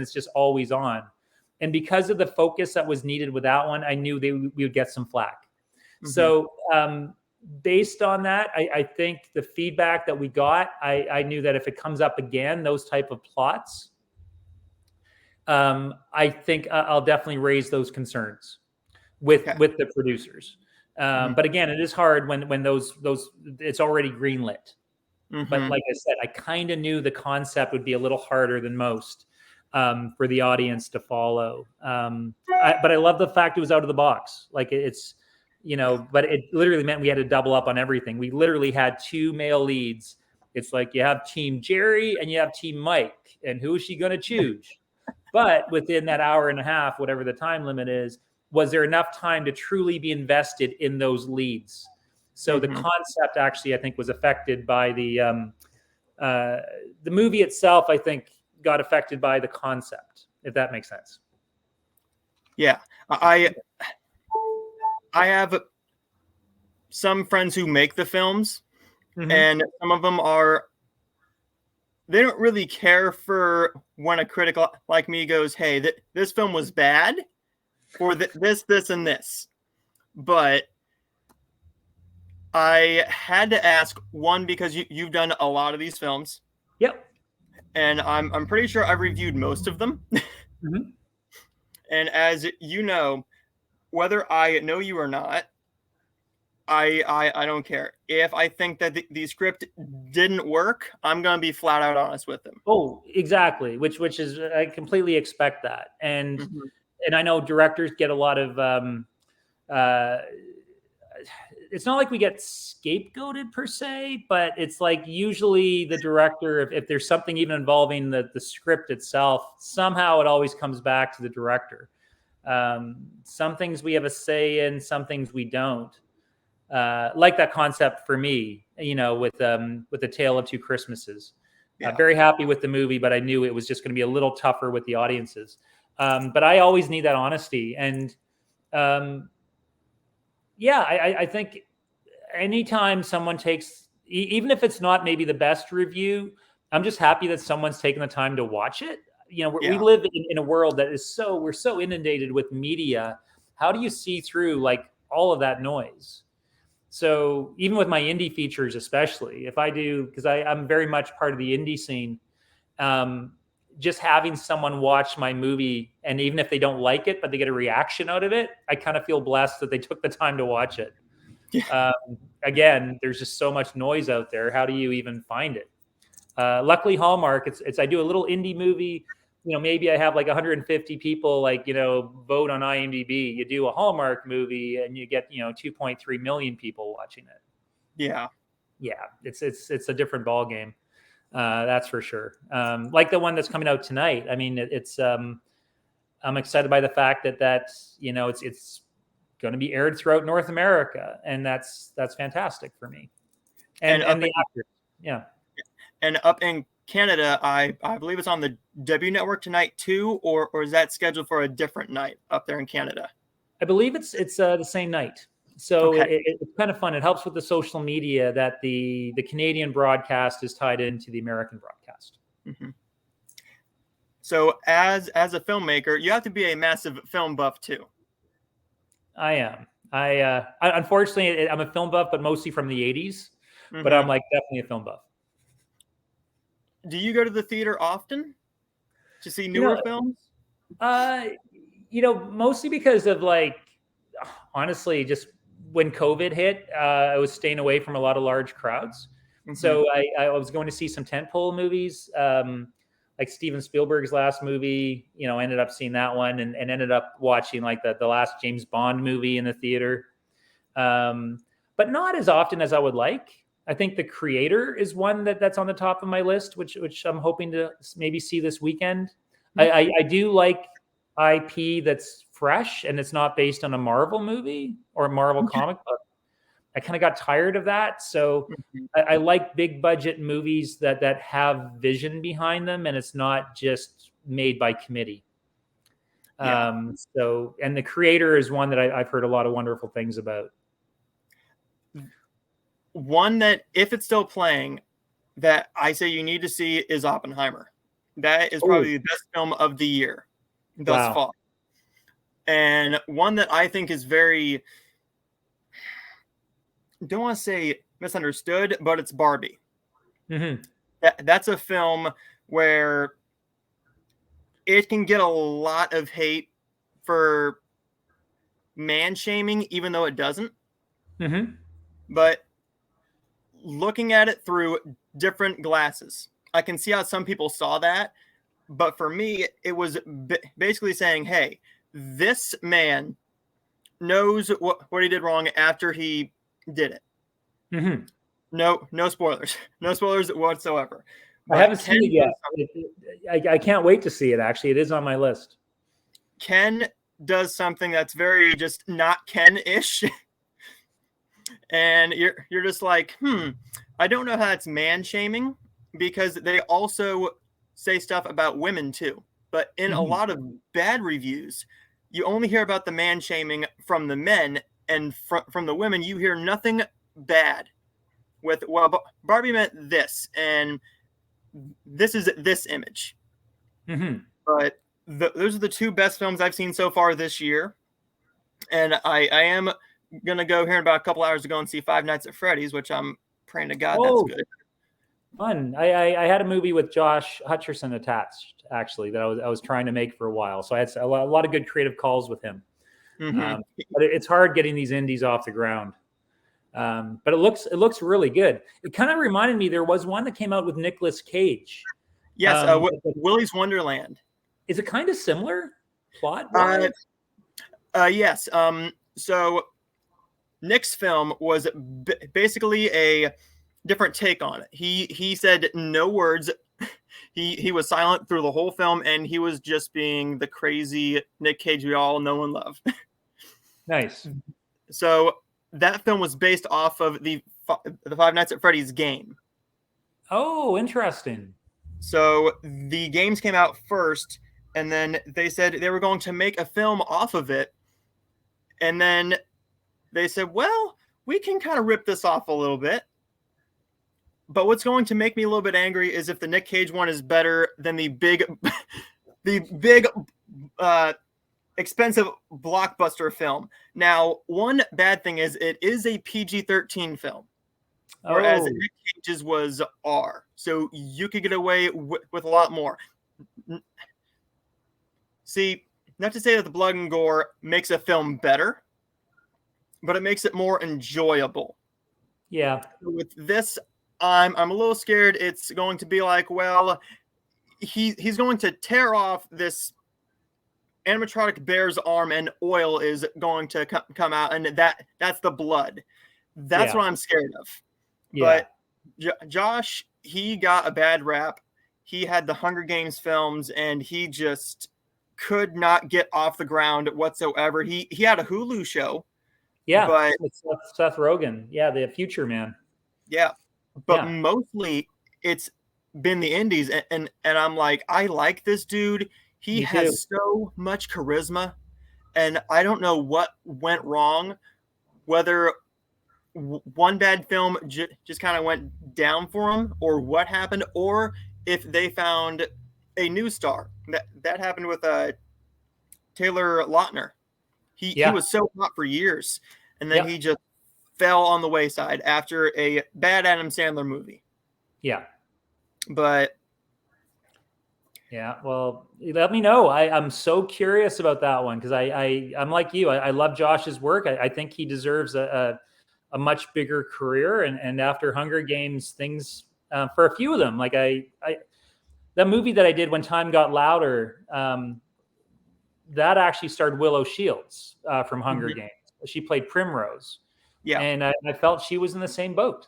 it's just always on. And because of the focus that was needed with that one, I knew we would get some flack. Mm-hmm. So based on that, I think the feedback that we got, I knew that if it comes up again, those type of plots, I think I'll definitely raise those concerns with the producers. But again, it is hard when those it's already greenlit. Mm-hmm. But like I said, I kind of knew the concept would be a little harder than most for the audience to follow. But I love the fact it was out of the box. Like it's, but it literally meant we had to double up on everything. We literally had 2 male leads. It's like you have Team Jerry and you have Team Mike, and who is she going to choose? But within that hour and a half, whatever the time limit is, was there enough time to truly be invested in those leads? So the concept actually, I think, was affected by the movie itself. I think got affected by the concept, if that makes sense. Yeah, I have some friends who make the films, and some of them they don't really care for when a critic like me goes, hey, this film was bad, or this, and this. But I had to ask, one, because you've done a lot of these films. Yep. And I'm pretty sure I've reviewed most of them. Mm-hmm. And as you know, whether I know you or not, I don't care. If I think that the script didn't work, I'm going to be flat out honest with them. Oh, exactly. Which is, I completely expect that. And and I know directors get a lot of it's not like we get scapegoated per se, but it's like usually the director, if there's something even involving the script itself, somehow it always comes back to the director. Some things we have a say in, some things we don't. Like that concept for me, with the Tale of Two Christmases. Yeah. Very happy with the movie, but I knew it was just going to be a little tougher with the audiences. But I always need that honesty. And I think anytime someone takes, even if it's not maybe the best review, I'm just happy that someone's taken the time to watch it. We live in a world that is we're so inundated with media. How do you see through like all of that noise? So even with my indie features, especially if I do, because I'm very much part of the indie scene, just having someone watch my movie, and even if they don't like it, but they get a reaction out of it, I kind of feel blessed that they took the time to watch it. Yeah. Again, there's just so much noise out there. How do you even find it? Luckily, Hallmark, it's I do a little indie movie. Maybe I have like 150 people vote on IMDb. You do a Hallmark movie and you get 2.3 million people watching it. Yeah, it's a different ball game. That's for sure. Like the one that's coming out tonight. I mean, it's I'm excited by the fact that it's going to be aired throughout North America, and that's fantastic for me. And the actors, yeah. And up in Canada, I believe it's on the W Network tonight too, or is that scheduled for a different night up there in Canada? I believe it's the same night. So it's kind of fun. It helps with the social media that the Canadian broadcast is tied into the American broadcast. Mm-hmm. So as a filmmaker, you have to be a massive film buff too. I am. I unfortunately, I'm a film buff, but mostly from the 80s. Mm-hmm. But I'm like definitely a film buff. Do you go to the theater often to see newer films? Mostly because of honestly, just when COVID hit, I was staying away from a lot of large crowds. Mm-hmm. So I was going to see some tentpole movies, like Steven Spielberg's last movie. Ended up seeing that one and ended up watching like the last James Bond movie in the theater. But not as often as I would like. I think The Creator is one that's on the top of my list, which I'm hoping to maybe see this weekend. Mm-hmm. I do like IP that's fresh and it's not based on a Marvel movie or a Marvel comic book. I kind of got tired of that. So I like big budget movies that have vision behind them and it's not just made by committee. Yeah. And The Creator is one that I've heard a lot of wonderful things about. One that, if it's still playing, that I say you need to see is Oppenheimer. That is probably the best film of the year thus far. And one that I think is very, don't want to say misunderstood, but it's Barbie. Mm-hmm. That's a film where it can get a lot of hate for man shaming, even though it doesn't. Mm-hmm. But looking at it through different glasses, I can see how some people saw that. But for me, it was basically saying, hey, this man knows what he did wrong after he did it. Mm-hmm. No spoilers. No spoilers whatsoever. But I haven't seen it yet. I can't wait to see it, actually. It is on my list. Ken does something that's very just not Ken-ish. And you're just like, I don't know how that's man-shaming, because they also say stuff about women too. But in a lot of bad reviews, you only hear about the man-shaming from the men, and from the women, you hear nothing bad. With, well, Barbie meant this, and this is this image. Mm-hmm. But those are the two best films I've seen so far this year. And I am going to go here in about a couple hours to go and see Five Nights at Freddy's, which I'm praying to God that's good. Fun. I had a movie with Josh Hutcherson attached, actually, that I was trying to make for a while. So I had a lot of good creative calls with him. Mm-hmm. But it's hard getting these indies off the ground. But it looks really good. It kind of reminded me, there was one that came out with Nicolas Cage. Yes, Willy's Wonderland. Is it kind of similar plot? Yes. So Nick's film was basically a different take on it. He said no words. He was silent through the whole film, and he was just being the crazy Nick Cage we all know and love. Nice. So that film was based off of the Five Nights at Freddy's game. Oh, interesting. So the games came out first, and then they said they were going to make a film off of it. And then they said, well, we can kind of rip this off a little bit. But what's going to make me a little bit angry is if the Nick Cage one is better than the big expensive blockbuster film. Now, one bad thing is it is a PG-13 film, whereas Nick Cage's was R. So you could get away with a lot more. See, not to say that the blood and gore makes a film better, but it makes it more enjoyable. Yeah. With this, I'm a little scared it's going to be like, well, he's going to tear off this animatronic bear's arm and oil is going to come out, and that's the blood. That's what I'm scared of. Yeah. But Josh, he got a bad rap. He had the Hunger Games films, and he just could not get off the ground whatsoever. He had a Hulu show. Yeah, but Seth Rogen. Yeah, the Future Man. Yeah, but mostly it's been the indies, and I'm like, I like this dude. He has so much charisma, and I don't know what went wrong, whether one bad film just kind of went down for him, or what happened, or if they found a new star. That happened with Taylor Lautner. He was so hot for years, and then he just fell on the wayside after a bad Adam Sandler movie. Yeah. But yeah, well, let me know. I'm so curious about that one, because I'm like you. I love Josh's work. I think he deserves a much bigger career. And after Hunger Games, things for a few of them, like that movie that I did, When Time Got Louder, that actually starred Willow Shields from Hunger Games. She played Primrose. Yeah, and I felt she was in the same boat.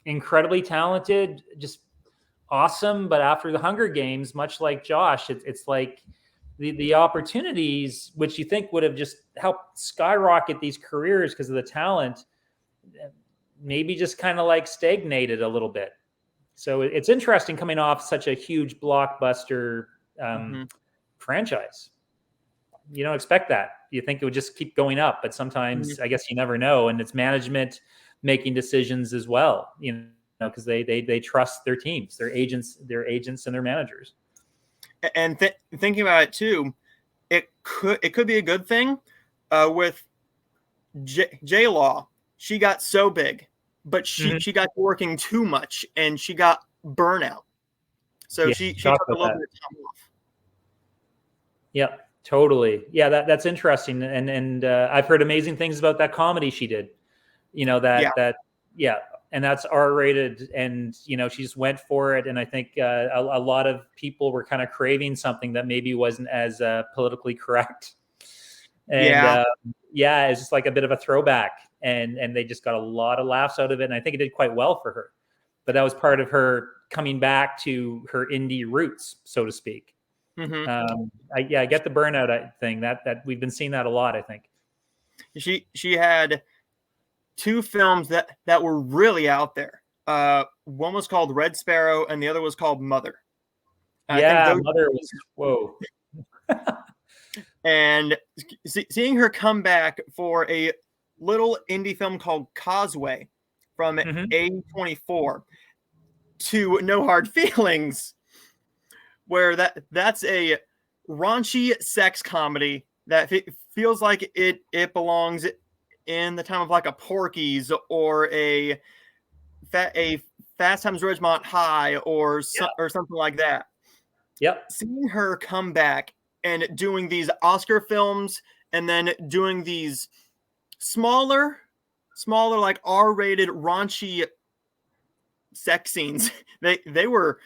Incredibly talented, just awesome. But after the Hunger Games, much like Josh, it's like the opportunities, which you think would have just helped skyrocket these careers because of the talent, maybe just kind of like stagnated a little bit. So it's interesting coming off such a huge blockbuster franchise. You don't expect that. You think it would just keep going up, but sometimes I guess you never know. And it's management making decisions as well, because they trust their teams, their agents and their managers. And thinking about it too, it could be a good thing. With J Law, she got so big, but she got working too much, and she got burnout. So Yeah, she talk took a about little that. bit of time off. Yep, totally. Yeah, that's interesting, and I've heard amazing things about that comedy she did. You know Yeah, that yeah, and that's R-rated, and you know she just went for it. And I think a lot of people were kind of craving something that maybe wasn't as politically correct, and yeah, yeah, it's just like a bit of a throwback, and they just got a lot of laughs out of it, and I think it did quite well for her. But that was part of her coming back to her indie roots, so to speak. hmm I get the burnout thing that we've been seeing that a lot. I think She had two films that were really out there. One was called Red Sparrow, and the other was called Mother. And I think yeah, those, Mother was whoa. and seeing her come back for a little indie film called Causeway from Mm-hmm. A24 to No Hard Feelings, where that's a raunchy sex comedy that feels like it belongs in the time of like a Porky's or a Fast Times at Ridgemont High or Yeah. or something like that. Yep. Seeing her come back and doing these Oscar films and then doing these smaller like R-rated raunchy sex scenes, they were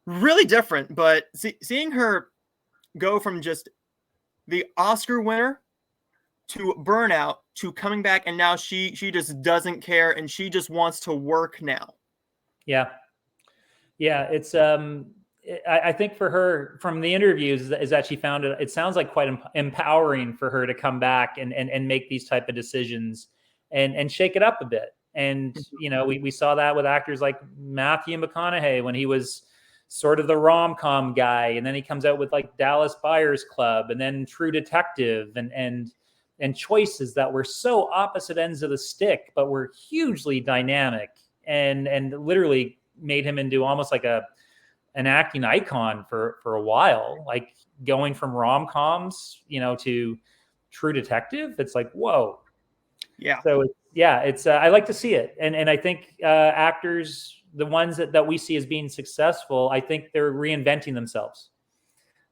really different. But seeing her go from just the Oscar winner to burnout to coming back, and now she just doesn't care and she just wants to work now. Yeah. Yeah. It's I think for her from the interviews is that she found it. It sounds like quite empowering for her to come back and make these type of decisions and shake it up a bit. And you know, we saw that with actors like Matthew McConaughey when he was sort of the rom-com guy, and then he comes out with like Dallas Buyers Club, and then True Detective, and choices that were so opposite ends of the stick, but were hugely dynamic and literally made him into almost like an acting icon for a while, like going from rom-coms, you know, to True Detective. It's like, whoa. Yeah. So yeah, it's I like to see it, and I think actors, the ones that we see as being successful, I think they're reinventing themselves.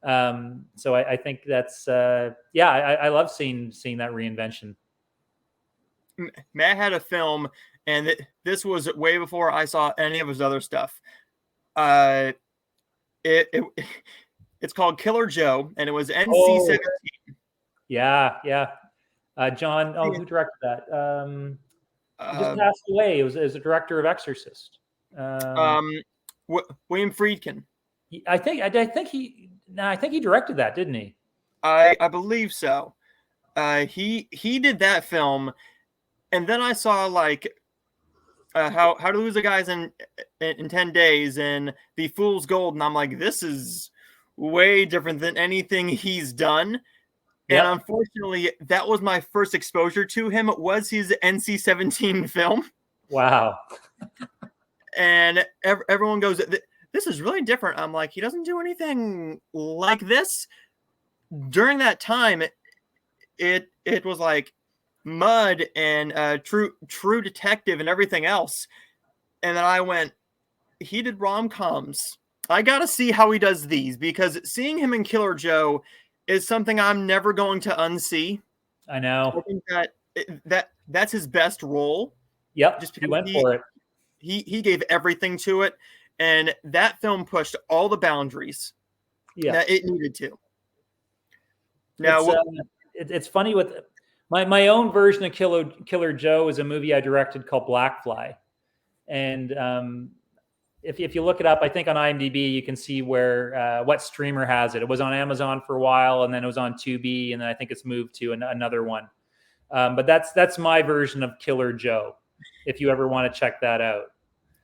So I think that's yeah, I love seeing that reinvention. Matt had a film, and this was way before I saw any of his other stuff. Uh, it it's called Killer Joe, and it was Oh, NC-17. yeah, yeah. John, oh, who directed that? He just Uh, passed away. It was a director of Exorcist. Um, um, William Friedkin. I think I think he directed that, didn't he? I believe so. He did that film, and then I saw like how to lose a guy's in 10 days and The Fool's Gold, and I'm like, this is way different than anything he's done. And Yep. unfortunately, that was my first exposure to him, was his NC-17 film. Wow. And everyone goes, this is really different. I'm like, he doesn't do anything like this. During that time, it was like Mud and True Detective and everything else. And then I went, he did rom-coms. I got to see how he does these, because seeing him in Killer Joe is something I'm never going to unsee. I know. I think that's his best role. Yep. Just He because went for it. he gave everything to it, and that film pushed all the boundaries Yeah. that it needed to. Now, It's funny with my own version of Killer Joe is a movie I directed called Black Fly, and if you look it up, I think on IMDb you can see where what streamer has it. It was on Amazon for a while, and then it was on Tubi, and then I think it's moved to another one. But that's my version of Killer Joe. If you ever want to check that out,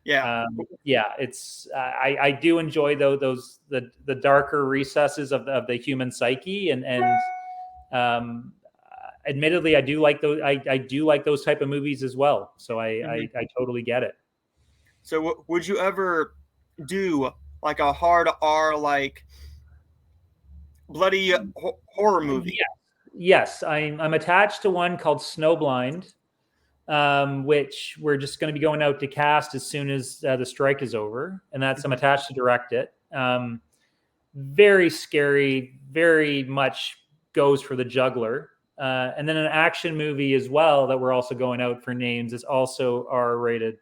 yeah, yeah, it's I do enjoy those the darker recesses of the human psyche, and admittedly, I do like those. I do like those type of movies as well. So I totally get it. So would you ever do like a hard R, like bloody horror movie. Yes, I'm attached to one called Snowblind, which we're just going to be going out to cast as soon as the strike is over, and I'm attached to direct it. Very scary, very much goes for the juggler. And then an action movie as well that we're also going out for names is also R-rated.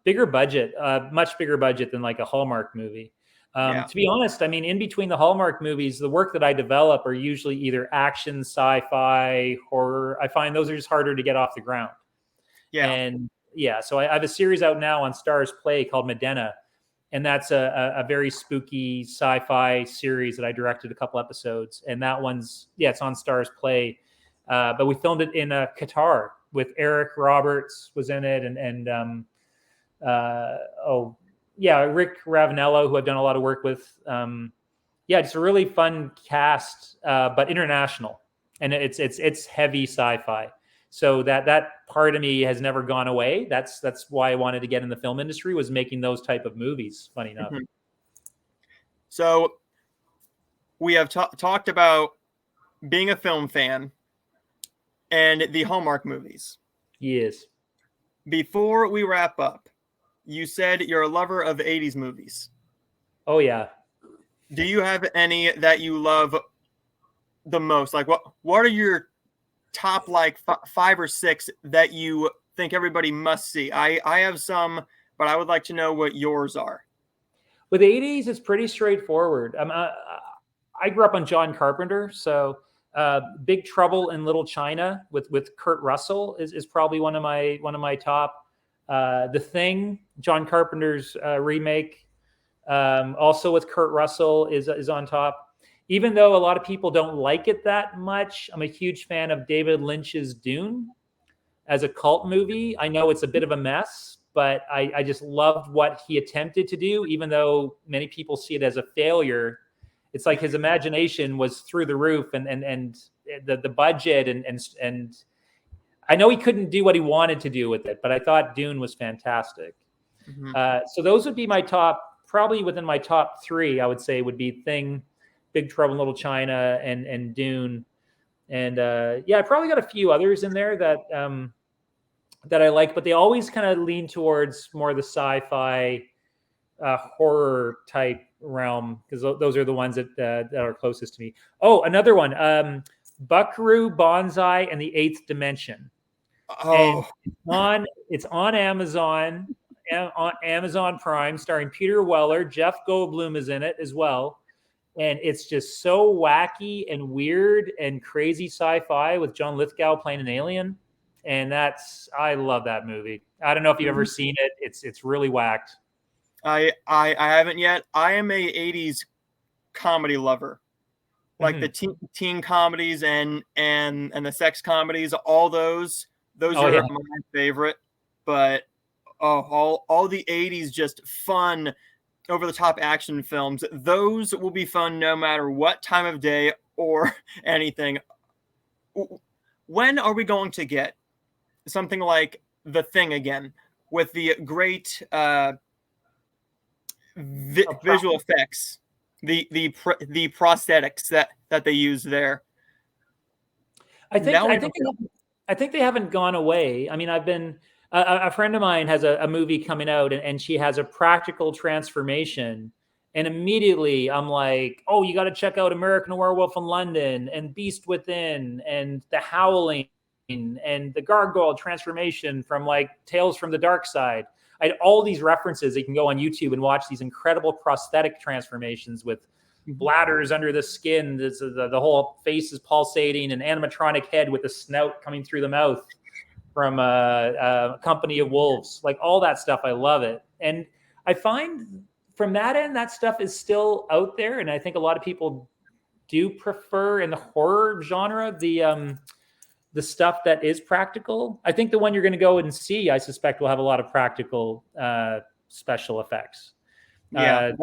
Bigger budget, much bigger budget than like a Hallmark movie. To be honest, I mean, in between the Hallmark movies, the work that I develop are usually either action, sci-fi, horror. I find those are just harder to get off the ground. Yeah. And so I have a series out now on Stars Play called Medena. And that's a very spooky sci-fi series that I directed a couple episodes. And that one's, it's on Stars Play. But we filmed it in Qatar with Eric Roberts was in it. Rick Ravanello, who I've done a lot of work with. It's a really fun cast, but international. And it's heavy sci-fi. So that part of me has never gone away. That's why I wanted to get in the film industry, was making those type of movies, funny enough. So we have talked about being a film fan and the Hallmark movies. Yes. Before we wrap up, you said you're a lover of 80s movies. Oh, yeah. Do you have any that you love the most? Like what are your top like 5 or 6 that you think everybody must see? I have some, but I would like to know what yours are. With the 80s, it's pretty straightforward. I grew up on John Carpenter, so Big Trouble in Little China with Kurt Russell is probably one of my top. The Thing, John Carpenter's remake, also with Kurt Russell is on top. Even though a lot of people don't like it that much, I'm a huge fan of David Lynch's Dune as a cult movie. I know it's a bit of a mess, but I just loved what he attempted to do, even though many people see it as a failure. It's like his imagination was through the roof, and the budget and I know he couldn't do what he wanted to do with it, but I thought Dune was fantastic. So those would be my top, probably within my top 3, I would say would be Thing, Big Trouble in Little China, and Dune. And I probably got a few others in there that I like, but they always kind of lean towards more the sci-fi horror type realm, because those are the ones that are closest to me. Oh, another one, Buckaroo Banzai and the Eighth Dimension. Oh, and it's on Amazon, on Amazon Prime, starring Peter Weller. Jeff Goldblum is in it as well. And it's just so wacky and weird and crazy sci-fi with John Lithgow playing an alien. And I love that movie. I don't know if you've ever seen it. It's really whacked. I haven't yet. I am a 80s comedy lover. Like the teen comedies and the sex comedies, all those are my favorite. But all the 80s just fun, over the top action films, those will be fun no matter what time of day or anything. When are we going to get something like The Thing again, with the great visual effects, the prosthetics that they use there? I think they haven't gone away. I mean, I've been a friend of mine has a movie coming out, and she has a practical transformation. And immediately I'm like, oh, you got to check out American Werewolf in London and Beast Within and The Howling and the gargoyle transformation from like Tales from the Dark Side. I had all these references. You can go on YouTube and watch these incredible prosthetic transformations with bladders under the skin. The whole face is pulsating, an animatronic head with a snout coming through the mouth from a Company of Wolves. Like all that stuff, I love it. And I find from that end, that stuff is still out there. And I think a lot of people do prefer in the horror genre the stuff that is practical. I think the one you're going to go and see, I suspect, will have a lot of practical special effects.